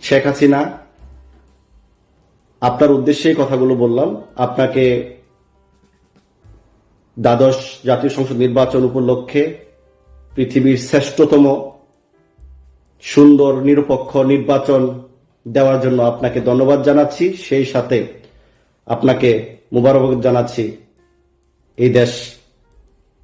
শেখ হাসিনা, আপনার উদ্দেশ্যে কথাগুলো বললাম। আপনাকে দ্বাদশ জাতীয় সংসদ নির্বাচন উপলক্ষে পৃথিবীর শ্রেষ্ঠতম সুন্দর নিরপেক্ষ নির্বাচন দেওয়ার জন্য আপনাকে ধন্যবাদ জানাচ্ছি। সেই সাথে আপনাকে মুবারকবাদ জানাচ্ছি এই দেশ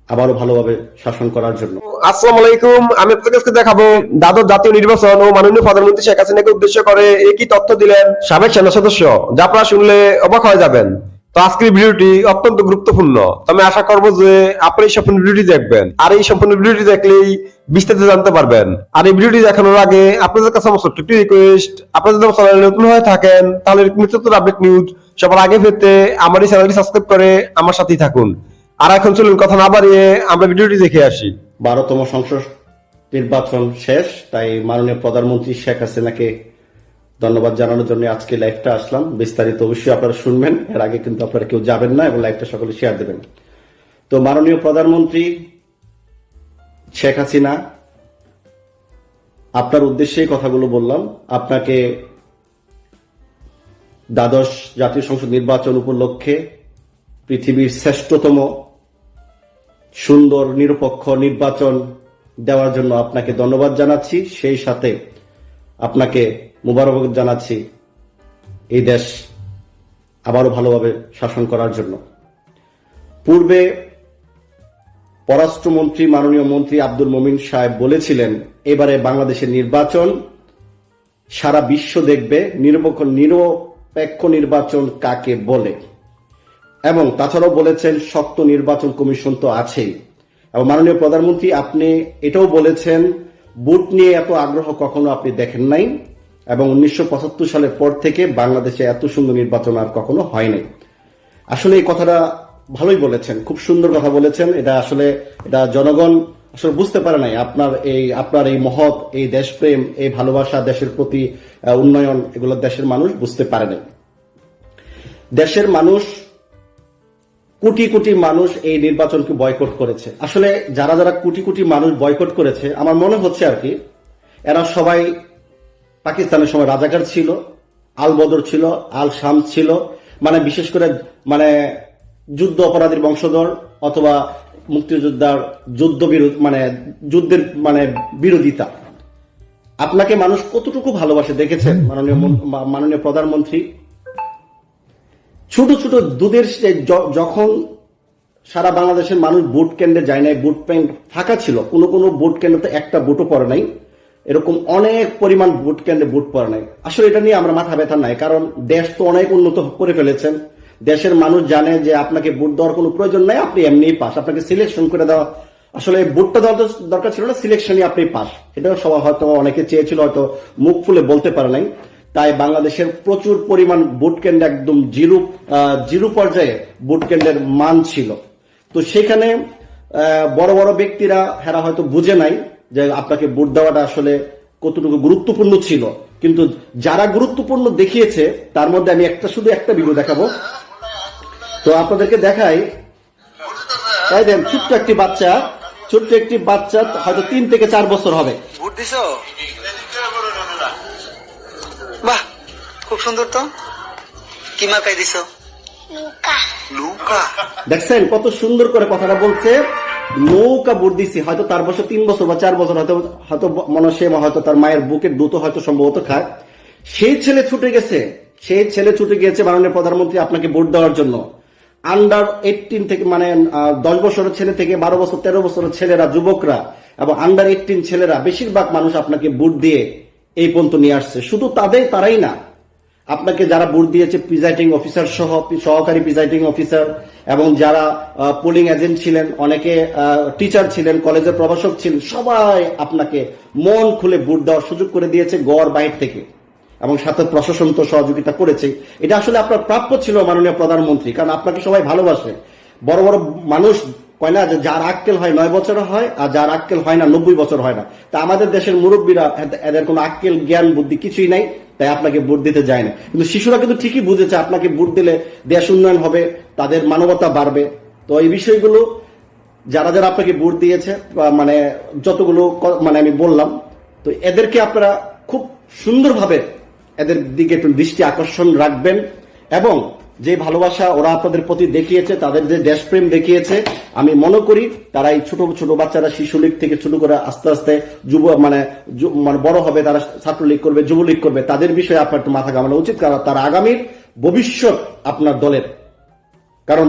আবারও ভালোভাবে শাসন করার জন্য। আসসালামু আলাইকুম। আমি আপনাদের কাছে দেখাবো দ্বাদশ জাতীয় নির্বাচন ও মাননীয় প্রধানমন্ত্রী শেখ হাসিনাকে উদ্দেশ্য করে একই তথ্য দিলেন সাবেক সেনা সদস্য, যা আপনারা শুনলে অবাক হয়ে যাবেন। তো আজকের ভিডিওটি অত্যন্ত গুরুত্বপূর্ণ। আমি আশা করবো যে আপনি এই সম্পূর্ণ ভিডিওটি দেখবেন, আর এই সম্পূর্ণ ভিডিওটি দেখলেই বিস্তারিত জানতে পারবেন। আর এই ভিডিওটি দেখানোর আগে আপনাদের কাছে আমার ছোট্ট একটি রিকোয়েস্ট, আপনারা যদি আমার চ্যানেলে নতুন হয়ে থাকেন তাহলে নিত্য আপডেট নিউজ সবার আগে পেতে আমার এই চ্যানেলটি সাবস্ক্রাইব করে আমার সাথেই থাকুন। আর এখন চলুন কথা না বাড়িয়ে আমরা ভিডিওটি দেখে আসি। 12তম সংসদ নির্বাচন শেষ, তাই মাননীয় প্রধানমন্ত্রী শেখ হাসিনাকে ধন্যবাদ জানানোর জন্য আজকে লাইভটা আসলাম। বিস্তারিত অবশ্যই আপনারা শুনবেন, এর আগে কিন্তু আপনারা কেউ যাবেন না এবং লাইভটা সকলে শেয়ার দেবেন। তো মাননীয় প্রধানমন্ত্রী শেখ হাসিনা, আপনার উদ্দেশ্যে কথাগুলো বললাম। আপনাকে দ্বাদশ জাতীয় সংসদ নির্বাচন উপলক্ষে পৃথিবীর শ্রেষ্ঠতম সুন্দর নিরপেক্ষ নির্বাচন দেওয়ার জন্য আপনাকে ধন্যবাদ জানাচ্ছি। সেই সাথে আপনাকে মুবারকবাদ জানাচ্ছি এই দেশ আবারও ভালোভাবে শাসন করার জন্য। পূর্বে পররাষ্ট্রমন্ত্রী মাননীয় মন্ত্রী আব্দুল মোমিন সাহেব বলেছিলেন, এবারে বাংলাদেশের নির্বাচন সারা বিশ্ব দেখবে নিরপেক্ষ নির্বাচন কাকে বলে। এবং তাছাড়াও বলেছেন শক্ত নির্বাচন কমিশন তো আছেই। এবং মাননীয় প্রধানমন্ত্রী আপনি এটাও বলেছেন ভোট নিয়ে এত আগ্রহ কখনো আপনি দেখেন নাই, এবং 1975 সালের পর থেকে বাংলাদেশে এত সুন্দর নির্বাচন আর কখনো হয় নাই। আসলে এই কথাটা ভালোই বলেছেন, খুব সুন্দর কথা বলেছেন। এটা জনগণ আসলে বুঝতে পারে নাই আপনার এই মহৎ এই দেশপ্রেম, এই ভালোবাসা, দেশের প্রতি উন্নয়ন, এগুলো দেশের মানুষ বুঝতে পারে নাই। দেশের মানুষ, কোটি কোটি মানুষ এই নির্বাচনকে বয়কট করেছে। আসলে যারা যারা কোটি কোটি মানুষ বয়কট করেছে, আমার মনে হচ্ছে আর কি এরা সবাই পাকিস্তানের সময় রাজাকার ছিল, আল বদর ছিল, আল শাম ছিল, মানে বিশেষ করে মানে যুদ্ধ অপরাধীর বংশধর অথবা মুক্তিযোদ্ধার যুদ্ধের বিরোধিতা। আপনাকে মানুষ কতটুকু ভালোবাসে দেখেছেন মাননীয় প্রধানমন্ত্রী। ছোট ছোট দুধের যখন সারা বাংলাদেশের মানুষ ভোট কেন্দ্রে যায় নাই, ভোট ব্যাংক ফাঁকা ছিল, কোনো কোনো ভোট কেন্দ্রে একটা ভোটও পড়ে নাই, এরকম অনেক পরিমাণ ভোট কেন্দ্রে ভোট পড়ে নাই। আসলে এটা নিয়ে আমরা মাথা ব্যথা নাই, কারণ দেশ তো অনেক উন্নত করে ফেলেছেন। দেশের মানুষ জানে যে আপনাকে ভোট দেওয়ার কোনো প্রয়োজন নাই, আপনি এমনিই পাস, আপনাকে সিলেকশন করে দেওয়া, আসলে ভোটটা দেওয়ার দরকার ছিল না, সিলেকশনই আপনি পাস। এটাও সবাই হয়তো অনেকে চেয়েছিল, হয়তো মুখ ফুলে বলতে পারে নাই। তাই বাংলাদেশের প্রচুর পরিমাণ ভোট কেন্দ্র একদম জিরো পর্যায়ে ভোট কেন্দ্রের মান ছিল। তো সেখানে বড় বড় ব্যক্তিরা হেরা হয়তো বুঝে নাই যে আপনাকে ভোট দেওয়াটা আসলে কতটুকু গুরুত্বপূর্ণ ছিল। কিন্তু যারা গুরুত্বপূর্ণ দেখিয়েছে তার মধ্যে আমি শুধু একটা ভিডিও দেখাবো। তো আপনাদেরকে দেখাই, তাই দেন ছোট্ট একটি বাচ্চা হয়তো 3 থেকে 4 বছর হবে। ভোট দিছো? বাহ, খুব সুন্দর। তো কি মার্কায় দিছো? নৌকা। দেখছেন কত সুন্দর করে কথাটা বলছে, নৌকা ভোট দিছি। হয়তো তার বয়স 3 বছর বা 4 বছর, হয়তো হয়তো তার মায়ের বুকের দুধ হয়তো সম্ভবত খায়। সেই ছেলে ছুটে গিয়েছে মাননীয় প্রধানমন্ত্রী আপনাকে ভোট দেওয়ার জন্য। আন্ডার 18 থেকে 10 বছরের ছেলে থেকে 12 বছর 13 বছরের ছেলেরা, যুবকরা এবং আন্ডার 18 ছেলেরা, বেশিরভাগ মানুষ আপনাকে ভোট দিয়ে এই পর্যন্ত নিয়ে আসছে। শুধু তারাই না, আপনাকে যারা ভোট দিয়েছে প্রিজাইডিং অফিসার সহ সহকারী প্রিজাইডিং অফিসার এবং যারা পোলিং এজেন্ট ছিলেন, অনেকে টিচার ছিলেন, কলেজের প্রভাষক ছিলেন, সবাই আপনাকে মন খুলে ভোট দেওয়ার সুযোগ করে দিয়েছে গড় বাইর থেকে, এবং সাথে প্রশাসন তো সহযোগিতা করেছে। এটা আসলে আপনার প্রাপ্য ছিল মাননীয় প্রধানমন্ত্রী, কারণ আপনাকে সবাই ভালোবাসে। বড় বড় মানুষ কয় না যে যার আক্কেল হয় 9 বছর হয়, আর যার আক্কেল হয় না 90 বছর হয় না। তা আমাদের দেশের মুরব্বীরা, এদের কোনো আক্কেল জ্ঞান বুদ্ধি কিছুই নাই, তাই আপনাকে ভোট দিতে যায় না। কিন্তু শিশুরা কিন্তু ঠিকই বুঝেছে আপনাকে ভোট দিলে দেশ উন্নয়ন হবে, তাদের মানবতা বাড়বে। তো এই বিষয়গুলো যারা যারা আপনাকে ভোট দিয়েছে, যতগুলো আমি বললাম, তো এদেরকে আপনারা খুব সুন্দরভাবে এদের দিকে একটু দৃষ্টি আকর্ষণ রাখবেন এবং যে ভালোবাসা ওরা আপনাদের প্রতি দেখিয়েছে, তাদের যে দেশপ্রেম দেখিয়েছে, আমি মনে করি তারা এই ছোট ছোট বাচ্চারা শিশুলীগ থেকে শুরু করে আস্তে আস্তে মানে বড় হবে, তারা ছাত্রলীগ করবে, যুবলীগ করবে, তাদের বিষয়ে আপনার একটু মাথা ঘামানো উচিত, কারণ তারা আগামীর ভবিষ্যৎ আপনার দলের। কারণ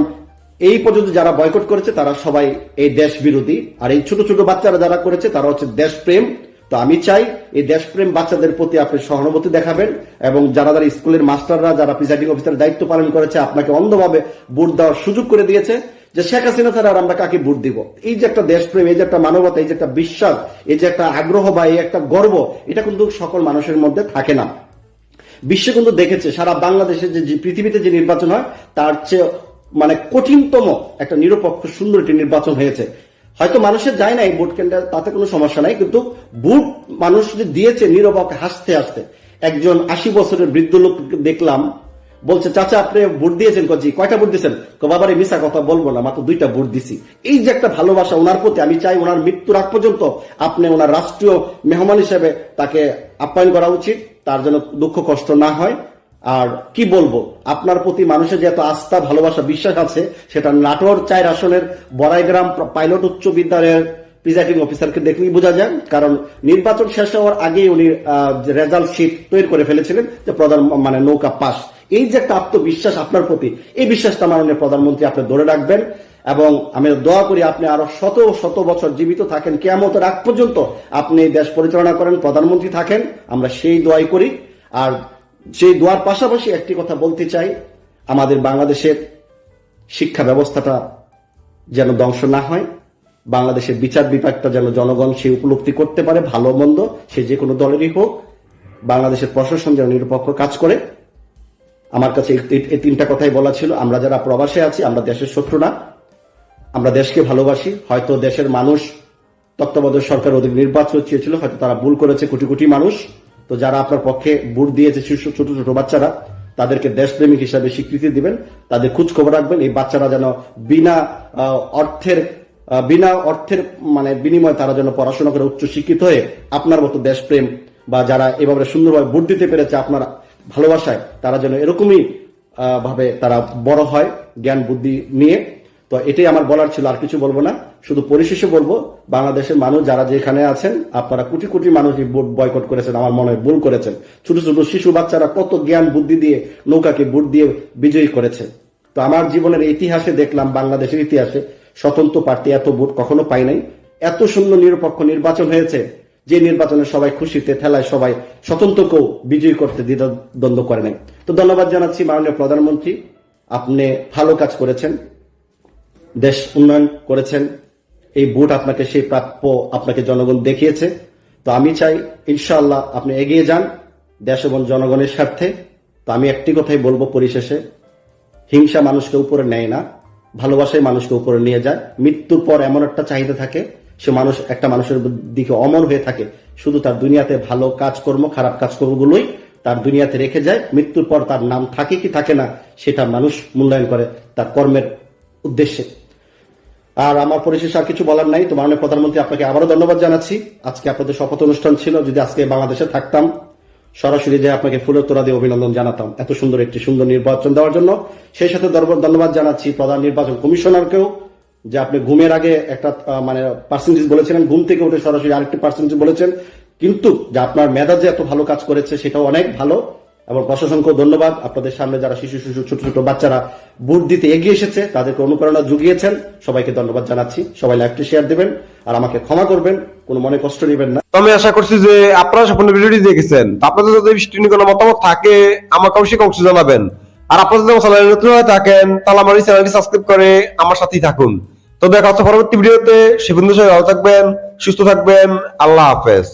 এই পর্যন্ত যারা বয়কট করেছে তারা সবাই এই দেশ বিরোধী, আর এই ছোট ছোট বাচ্চারা যারা করেছে তারা হচ্ছে দেশপ্রেম। তো আমি চাই এই দেশপ্রেম বাচ্চাদের প্রতি আপনি সহানুভূতি দেখাবেন, এবং যারা যারা স্কুলের মাস্টাররা, যারা প্রিসাইডিং অফিসারের দায়িত্ব পালন করেছে, আপনাকে অন্ধভাবে ভোট দেওয়ার সুযোগ করে দিয়েছে যে শেখ হাসিনা ছাড়া আর আমরা কাকে ভোট দিব। এই যে একটা দেশপ্রেম, এই যে একটা মানবতা, এই যে একটা বিশ্বাস, এই যে একটা আগ্রহ বা এই একটা গর্ব, এটা কিন্তু সকল মানুষের মধ্যে থাকে না। বিশ্ব কিন্তু দেখেছে সারা বাংলাদেশে যে পৃথিবীতে যে নির্বাচন হয় তার চেয়ে মানে কঠিনতম একটা নিরপেক্ষ সুন্দর একটি নির্বাচন হয়েছে। হয়তো মানুষের যায় না এই ভোট কেন্দ্রে, তাতে কোনো সমস্যা নাই, কিন্তু ভোট মানুষ যে দিয়েছে নীরবে হাসতে হাসতে। একজন 80 বছরের বৃদ্ধ লোক দেখলাম, বলছে চাচা আপনি ভোট দিয়েছেন? কজি কয়টা ভোট দিয়েছেন? বাবার এই মিশা কথা বলবো না, মাত্র 2টা ভোট দিছি। এই যে একটা ভালোবাসা ওনার প্রতি, আমি চাই ওনার মৃত্যুর আগ পর্যন্ত আপনি ওনার রাষ্ট্রীয় মেহমান হিসেবে তাকে আপ্যায়ন করা উচিত, তার জন্য দুঃখ কষ্ট না হয়। আর কি বলবো, আপনার প্রতি মানুষের যে এত আস্থা, ভালোবাসা, বিশ্বাস আছে, সেটা নাটোর 4 আসনের বড়াইগ্রাম পাইলট উচ্চ বিদ্যালয়ের প্রিজাইডিং অফিসারকে দেখলেই বোঝা যায়। কারণ নির্বাচন শেষ হওয়ার আগেই উনি রেজাল্ট শিট তৈরি করে ফেলেছিলেন যে প্রধান মানে নৌকা পাস। এই যে একটা আত্মবিশ্বাস আপনার প্রতি, এই বিশ্বাসটা মাননীয় প্রধানমন্ত্রী আপনি ধরে রাখবেন, এবং আমি দোয়া করি আপনি আরো শত শত বছর জীবিত থাকেন, কিয়ামতের আগ পর্যন্ত আপনি দেশ পরিচালনা করেন, প্রধানমন্ত্রী থাকেন, আমরা সেই দোয়াই করি। আর সেই দোয়ার পাশাপাশি একটি কথা বলতে চাই, আমাদের বাংলাদেশের শিক্ষা ব্যবস্থাটা যেন ধ্বংস না হয়, বাংলাদেশের বিচার বিভাগটা যেন জনগণ সেই উপলব্ধি করতে পারে, ভালো মন্দ সে যে কোনো দলেরই হোক, বাংলাদেশের প্রশাসন যেন নিরপেক্ষ কাজ করে। আমার কাছে এই 3টা কথাই বলা ছিল। আমরা যারা প্রবাসে আছি আমরা দেশের শত্রু না, আমরা দেশকে ভালোবাসি। হয়তো দেশের মানুষ তত্ত্বাবধায়ক সরকার অধিক নির্বাচন চেয়েছিল, হয়তো তারা ভুল করেছে, কোটি কোটি মানুষ। তো যারা আপনার পক্ষে ভোট দিয়েছে শিশু ছোট ছোট বাচ্চারা, তাদেরকে দেশপ্রেমিক হিসাবে স্বীকৃতি দিবেন, তাদের খোঁজ খবর রাখবেন। এই বাচ্চারা যেন বিনা অর্থের মানে বিনিময়ে তারা যেন পড়াশোনা করে উচ্চ শিক্ষিত হয়ে আপনার মতো দেশপ্রেম বা যারা এভাবে সুন্দরভাবে ভোট দিতে পেরেছে আপনার ভালোবাসায়, তারা যেন এরকমই ভাবে তারা বড় হয় জ্ঞান বুদ্ধি নিয়ে। তো এটাই আমার বলার ছিল, আর কিছু বলবো না। শুধু পরিশেষে বলবো, বাংলাদেশের মানুষ যারা যেখানে আছেন, আপনারা কোটি কোটি মানুষ ভোট বয়কট করেছেন, আমার মনে হয় ভুল করেছেন। ছোট ছোট শিশু বাচ্চারা কত জ্ঞান বুদ্ধি দিয়ে নৌকাকে ভোট দিয়ে বিজয়ী করেছে। তো আমার জীবনের ইতিহাসে দেখলাম, বাংলাদেশের ইতিহাসে স্বতন্ত্র প্রার্থী এত ভোট কখনো পাই নাই। এত সুন্দর নিরপেক্ষ নির্বাচন হয়েছে, যে নির্বাচনে সবাই খুশিতে ঠেলায় সবাই স্বতন্ত্রকেও বিজয়ী করতে দ্বিধাদ্বন্দ্ব করে নাই। তো ধন্যবাদ জানাচ্ছি মাননীয় প্রধানমন্ত্রী, আপনি ভালো কাজ করেছেন, দেশ উন্নয়ন করেছেন। এই ভোট আপনাকে সেই প্রাপ্য আপনাকে জনগণ দেখিয়েছে। তো আমি চাই ইনশাআল্লাহ আপনি এগিয়ে যান দেশ এবং জনগণের স্বার্থে। তো আমি একটি কথাই বলবো পরিশেষে, হিংসা মানুষকে উপরে নেয় না, ভালোবাসাই মানুষকে উপরে নিয়ে যায়। মৃত্যুর পর এমন একটা চাহিদা থাকে, সে মানুষ একটা মানুষের দিকে অমর হয়ে থাকে, শুধু তার দুনিয়াতে ভালো কাজকর্ম, খারাপ কাজকর্মগুলোই তার দুনিয়াতে রেখে যায়। মৃত্যুর পর তার নাম থাকে কি থাকে না সেটা মানুষ মূল্যায়ন করে তার কর্মের উদ্দেশ্যে। আর আমার পরিশেষে আর কিছু বলার নাই। তো মাননীয় প্রধানমন্ত্রী আপনাকে আবারও ধন্যবাদ জানাচ্ছি। আজকে আপনাদের শপথ অনুষ্ঠান ছিল, যদি আজকে বাংলাদেশে থাকতাম সরাসরি যে আপনাকে ফুলের তোড়া দিয়ে অভিনন্দন জানাতাম এত সুন্দর একটি সুন্দর নির্বাচন দেওয়ার জন্য। সেই সাথে ধন্যবাদ জানাচ্ছি প্রধান নির্বাচন কমিশনারকেও, যে আপনি ঘুমের আগে একটা মানে পার্সেন্টেজ বলেছিলেন, ঘুম থেকে উঠে সরাসরি আরেকটি পার্সেন্টেজ বলেছেন, কিন্তু যে আপনার মেধা যে এত ভালো কাজ করেছে সেটাও অনেক ভালো। এবং প্রশাসনকেও ধন্যবাদ, আপনাদের সামনে যারা শিশু ছোট ছোট বাচ্চারা ভোট দিতে এগিয়ে এসেছে তাদেরকে অনুপ্রেরণা জুগিয়েছেন, সবাইকে ধন্যবাদ জানাচ্ছি। সবাই লাইভটি শেয়ার দিবেন, আর আমাকে ক্ষমা করবেন, কোনো মনে কষ্ট নেবেন না। আমি আশা করছি যে আপনারা সম্পূর্ণ ভিডিওটি দেখেছেন। আপনাদের যদি কোনো মতামত থাকে আমাকে অবশ্যই কমেন্টে জানাবেন। আর আপনারা যদি আমার চ্যানেলে নতুন হয়ে থাকেন তাহলে আমার এই চ্যানেলটি সাবস্ক্রাইব করে আমার সাথেই থাকুন। তো দেখা হচ্ছে পরবর্তী ভিডিওতে। সে পর্যন্ত সবাই ভালো থাকবেন, সুস্থ থাকবেন। আল্লাহ হাফেজ।